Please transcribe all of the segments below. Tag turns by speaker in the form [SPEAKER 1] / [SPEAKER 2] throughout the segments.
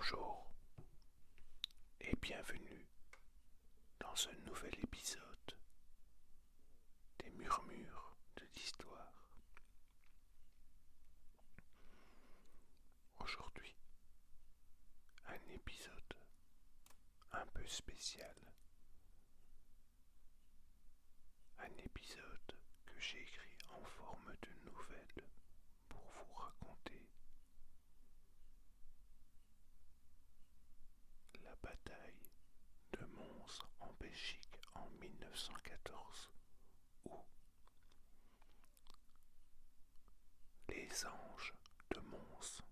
[SPEAKER 1] Bonjour et bienvenue dans ce nouvel épisode des Murmures de l'Histoire. Aujourd'hui, un épisode un peu spécial. Un épisode que j'ai écrit en forme de nouvelle pour vous raconter la bataille de Mons en Belgique en 1914, ou les anges de Mons.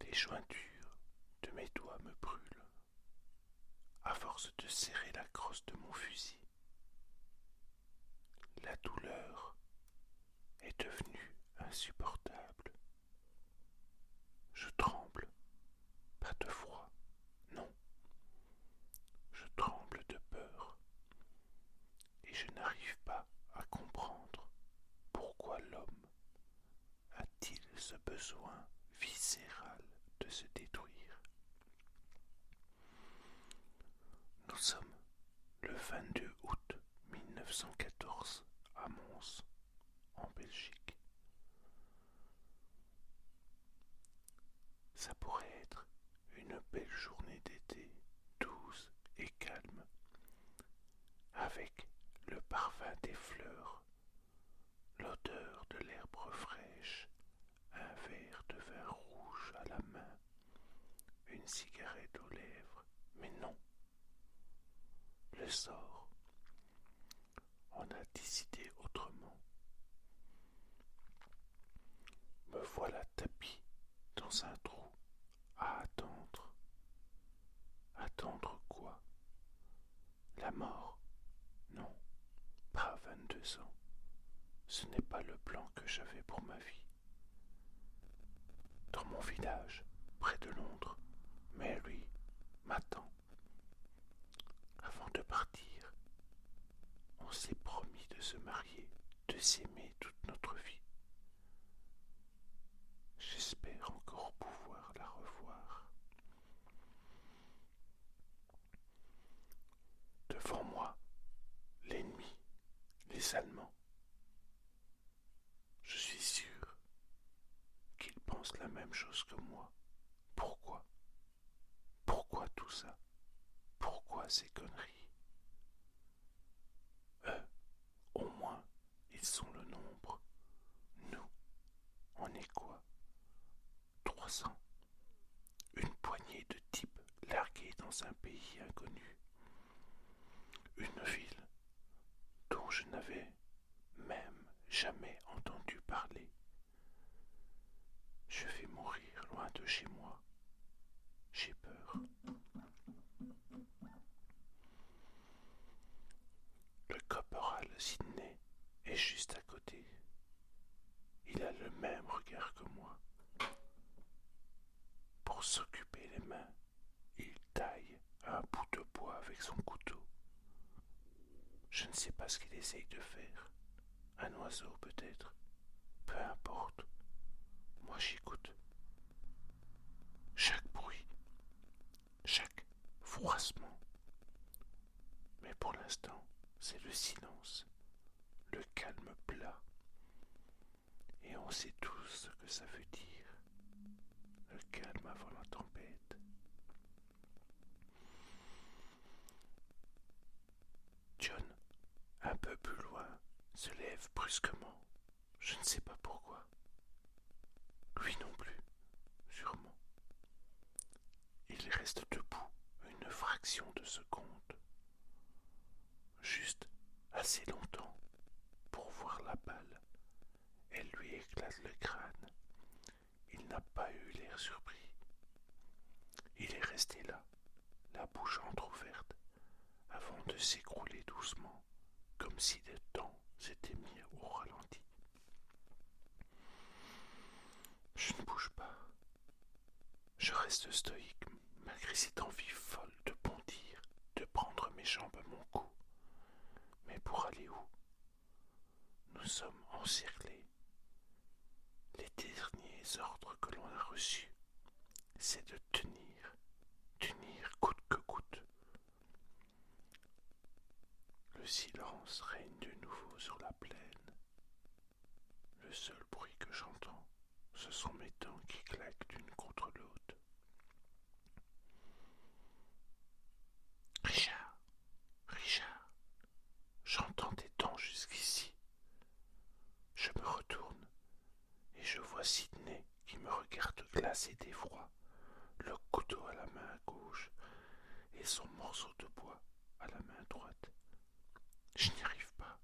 [SPEAKER 1] Les jointures de mes doigts me brûlent à force de serrer la crosse de mon fusil. La douleur est devenue insupportable. Je tremble, pas de froid, non, je tremble de peur, et je n'arrive pas à comprendre pourquoi l'homme a-t-il ce besoin viscéral de se détruire. Nous sommes le 22 août 1914 à Mons, en Belgique. Ça pourrait être une belle journée d'été, douce et calme, avec le parfum des fleurs, l'odeur de l'herbe fraîche, un verre de vin rouge à la main, une cigarette aux lèvres, mais non. Le sort en a décidé autrement. Me voilà tapi dans un trou à attendre. Attendre quoi? La mort? Non, pas à 22 ans. Ce n'est pas le plan que j'avais pour ma vie. Dans mon village, près de Londres, Mary m'attend. Avant de partir, on s'est promis de se marier, de s'aimer toute notre vie. J'espère encore pouvoir la revoir. Devant moi, l'ennemi, les Allemands. Je suis sûr qu'ils pensent la même chose que moi. Pourquoi? Pourquoi tout ça? Pourquoi ces conneries? Eux, au moins, ils sont le nombre. Nous, on est quoi? 300. Une poignée de types largués dans un pays inconnu. Une ville dont je n'avais même jamais entendu parler. Je vais mourir loin de chez moi. J'ai peur. Le caporal Sidney est juste à côté. Il a le même regard que moi. Pour s'occuper les mains, il taille un bout de bois avec son couteau. Je ne sais pas ce qu'il essaye de faire. Un oiseau peut-être. Peu importe. Moi j'écoute. Chaque bruit. Chaque froissement. Mais pour l'instant, c'est le silence. Le calme plat. Et on sait tous ce que ça veut dire. Le calme avant la tempête. John, un peu plus loin, se lève brusquement. Je ne sais pas pourquoi. Lui non plus, sûrement. Il reste debout une fraction de seconde. Juste assez longtemps pour voir la balle. Elle lui éclate le crâne. Il n'a pas eu l'air surpris. Il est resté là, la bouche entr'ouverte, avant de s'écrouler doucement, comme si le temps s'était mis au ralenti. Je ne bouge pas. Je reste stoïque, malgré cette envie folle de bondir, de prendre mes jambes à mon cou. Mais pour aller où? Nous sommes encerclés. derniers ordres que l'on a reçus, c'est de tenir coûte que coûte. Le silence règne de nouveau sur la plaine. Le seul bruit que j'entends, ce sont mes dents qui claquent l'une contre l'autre. Richard, Richard, j'entends tes dents jusqu'ici. Je me retourne et je vois Sidney qui me regarde glacé d'effroi, le couteau à la main gauche et son morceau de bois à la main droite. Je n'y arrive pas.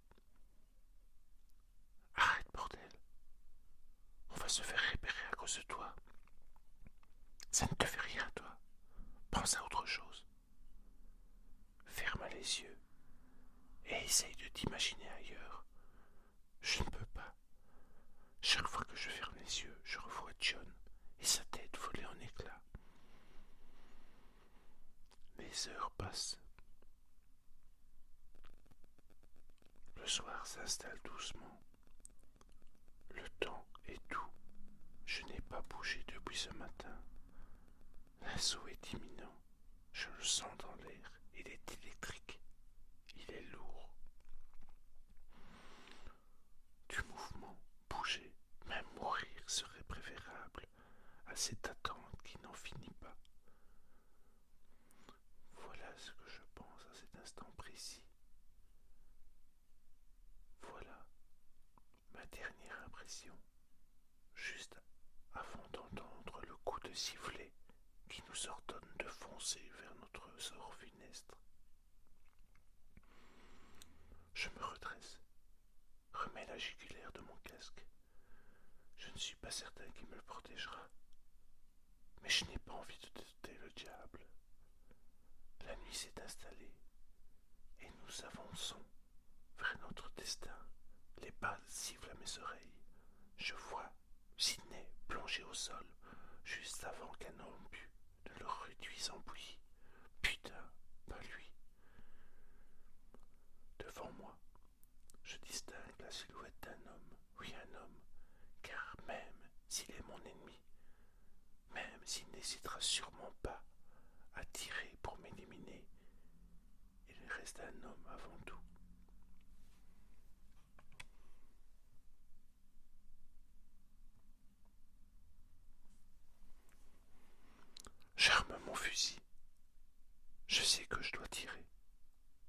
[SPEAKER 1] Arrête, bordel. On va se faire repérer à cause de toi. Ça ne te fait rien, toi. Pense à autre chose. Ferme les yeux et essaye de t'imaginer ailleurs. Je ne peux pas. Chaque fois que je ferme les yeux, je revois John et sa tête voler en éclats. Les heures passent. Le soir s'installe doucement. Le temps est doux. Je n'ai pas bougé depuis ce matin. L'assaut est imminent. Je le sens dans l'air. Il est électrique. Il est lourd. Du mouvement, bouger, même mourir serait préférable à cette attente qui n'en finit pas. Voilà ce que je pense à cet instant précis. Voilà ma dernière impression, juste avant d'entendre le coup de sifflet qui nous ordonne de foncer vers notre sort funeste. Je me redresse, remets la jugulaire de mon casque. Je ne suis pas certain qu'il me le protégera, mais je n'ai pas envie de tenter le diable. La nuit s'est installée et nous avançons vers notre destin. Les balles sifflent à mes oreilles. Je vois Sidney plongé au sol juste avant qu'un homme ne le réduise en bouillie. Putain, pas lui. Devant moi, je distingue la silhouette d'un homme. Oui, un homme, car même s'il est mon ennemi, même s'il n'hésitera sûrement pas à tirer pour m'éliminer, il reste un homme avant tout. J'arme mon fusil. Je sais que je dois tirer.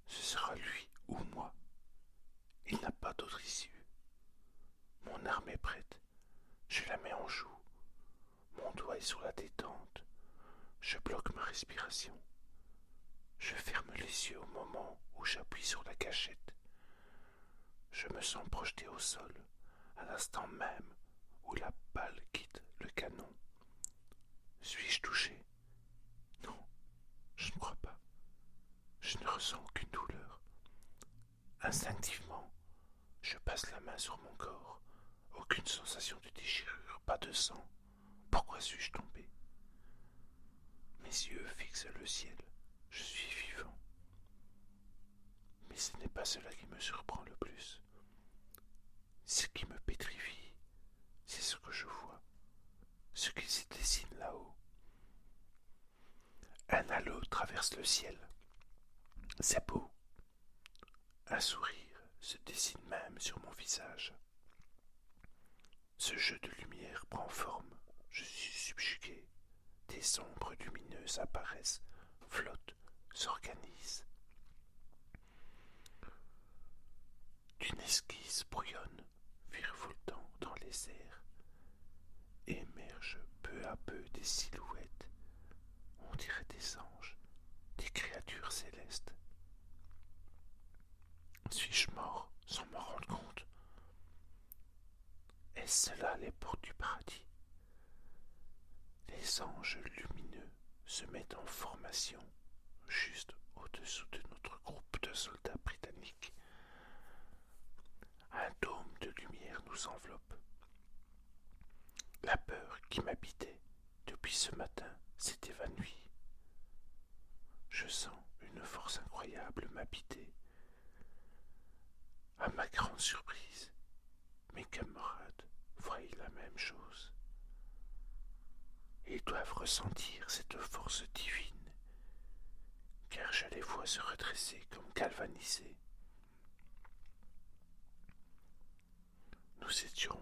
[SPEAKER 1] Ce sera lui ou moi. Il n'a pas d'autre issue. Mon arme est prête. Je la mets en joue. Mon doigt est sur la détente. Je bloque ma respiration. Je ferme les yeux au moment où j'appuie sur la gâchette. Je me sens projeté au sol, à l'instant même où la balle quitte le canon. Suis-je touché? Non, je ne crois pas. Je ne ressens aucune douleur. Instinctivement, je passe la main sur mon corps. Aucune sensation de déchirure, pas de sang. Pourquoi suis-je tombé? Mes yeux fixent le ciel. Je suis vivant. Mais ce n'est pas cela qui me surprend le plus. Ce qui me pétrifie, c'est ce que je vois, ce qui se dessine là-haut. Un halo traverse le ciel. C'est beau. Un sourire se dessine même sur mon visage. Ce jeu de lumière prend forme. Je suis subjugué. Des ombres lumineuses apparaissent, flottent, s'organisent. Une esquisse brouillonne, virevoltant dans les airs. Émergent peu à peu des silhouettes. On dirait des anges, des créatures célestes. Suis-je mort sans m'en rendre compte? Est-ce là les portes du paradis? Les anges lumineux se mettent en formation juste au-dessous de notre groupe de soldats britanniques. Un dôme de lumière nous enveloppe. La peur qui m'habitait depuis ce matin s'est évanouie. Je sens une force incroyable m'habiter. À ma grande surprise, mes camarades voient la même chose. doivent ressentir cette force divine, car je les vois se redresser comme galvanisés. Nous étions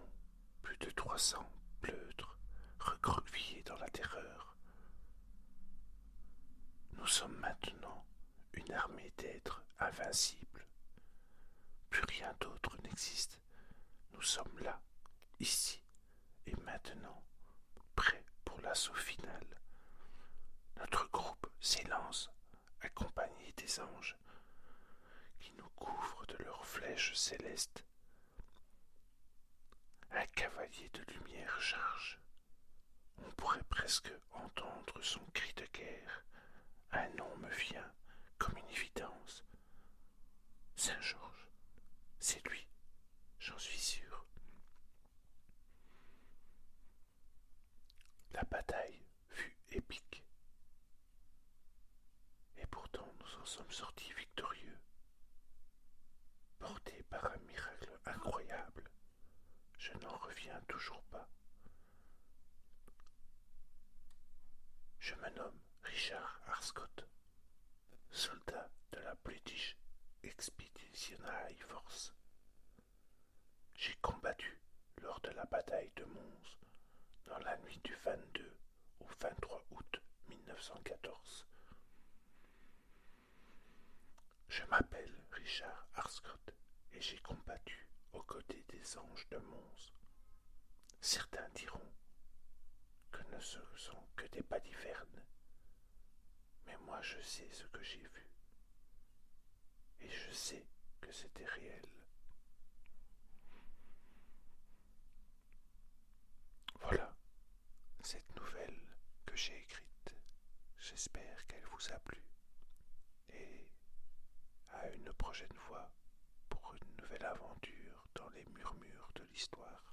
[SPEAKER 1] plus de 300 pleutres recroquevillés dans la terreur. Nous sommes maintenant une armée d'êtres invincibles. Plus rien d'autre n'existe. Nous sommes là, ici et maintenant, prêts pour l'assaut final. Notre groupe s'élance, accompagné des anges, qui nous couvrent de leurs flèches célestes. Un cavalier de lumière charge. On pourrait presque entendre son cri de guerre. Un nom me vient comme une évidence. Saint-Georges, c'est lui, j'en suis sûr. La bataille fut épique. Et pourtant nous en sommes sortis victorieux, portés par un miracle incroyable. Je n'en reviens toujours pas. Je me nomme Richard Arscott, soldat de la British Expeditionary Force. J'ai combattu lors de la bataille de Mons dans la nuit du 22 au 23 août 1914. Je m'appelle Richard Arscott et j'ai combattu aux côtés des anges de Mons. Certains diront que ce ne sont que des balivernes, mais moi je sais ce que j'ai vu, et je sais que c'était réel. Voilà cette nouvelle que j'ai écrite. J'espère qu'elle vous a plu, et à une prochaine fois pour une nouvelle aventure dans les murmures de l'histoire.